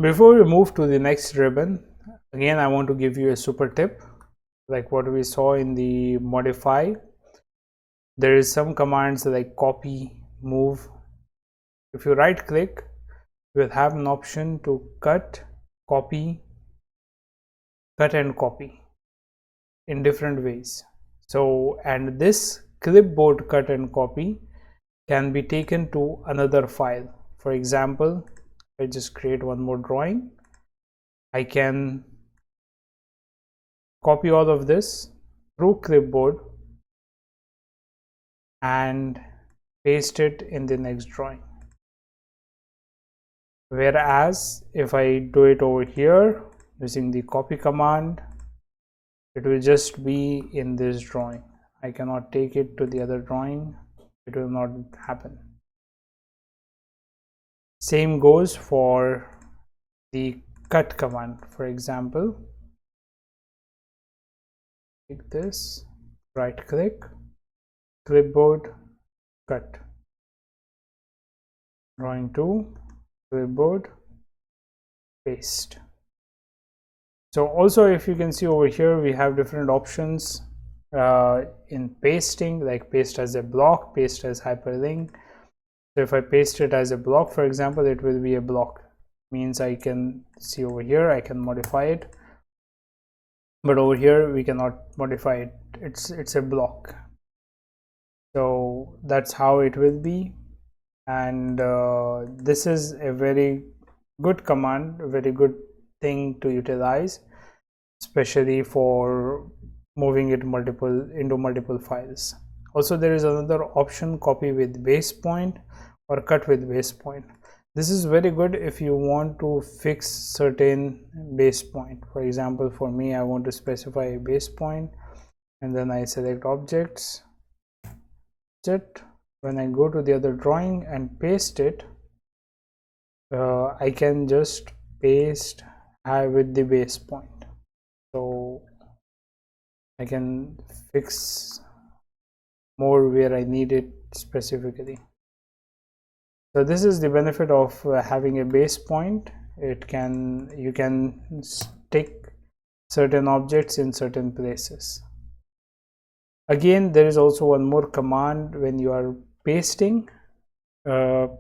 Before we move to the next ribbon, again I want to give you a super tip. Like what we saw in the modify, there is some commands like copy, move. If you right click, you will have an option to cut, copy, cut and copy in different ways. So, and this clipboard cut and copy can be taken to another file. For example, I just create one more drawing. I can copy all of this through clipboard and paste it in the next drawing. Whereas if I do it over here using the copy command, it will just be in this drawing. I cannot take it to the other drawing. It will not happen. Same goes for the cut command. For example, take this, right click, clipboard, cut, drawing 2, clipboard, paste. So also, if you can see over here, we have different options in pasting, like paste as a block, paste as hyperlink. So if I paste it as a block, for example, it will be a block. Means I can see over here, I can modify it, but over here we cannot modify it. It's a block. So that's how it will be. And this is a very good command, a very good thing to utilize, especially for moving it into multiple files. Also, there is another option, copy with base point or cut with base point. This is very good if you want to fix certain base point. For example, for me, I want to specify a base point, and then I select objects. When I go to the other drawing and paste it, I can just paste with the base point. So I can fix more where I need it specifically. So this is the benefit of having a base point. You can stick certain objects in certain places. Again, there is also one more command when you are pasting,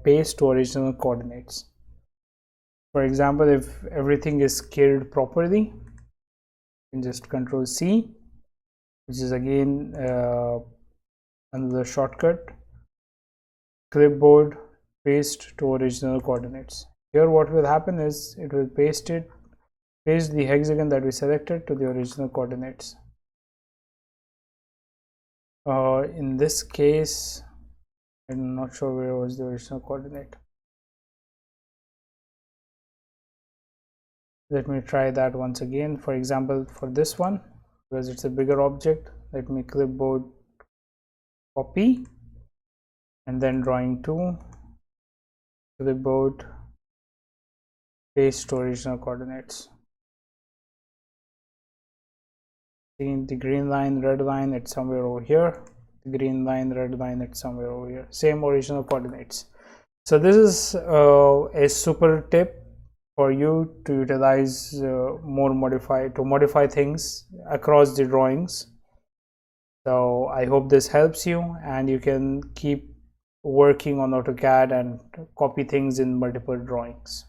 paste to original coordinates. For example, if everything is scaled properly, you can just Control C, which is again another shortcut, clipboard, paste to original coordinates. Here what will happen is it will paste the hexagon that we selected to the original coordinates. In this case, I'm not sure where was the original coordinate. Let me try that once again. For example, for this one, because it's a bigger object, let me clipboard copy, and then drawing 2, clipboard, paste to original coordinates. The green line, red line, it's somewhere over here. The green line, red line, it's somewhere over here. Same original coordinates. So this is a super tip for you to utilize modify things across the drawings. So I hope this helps you, and you can keep working on AutoCAD and copy things in multiple drawings.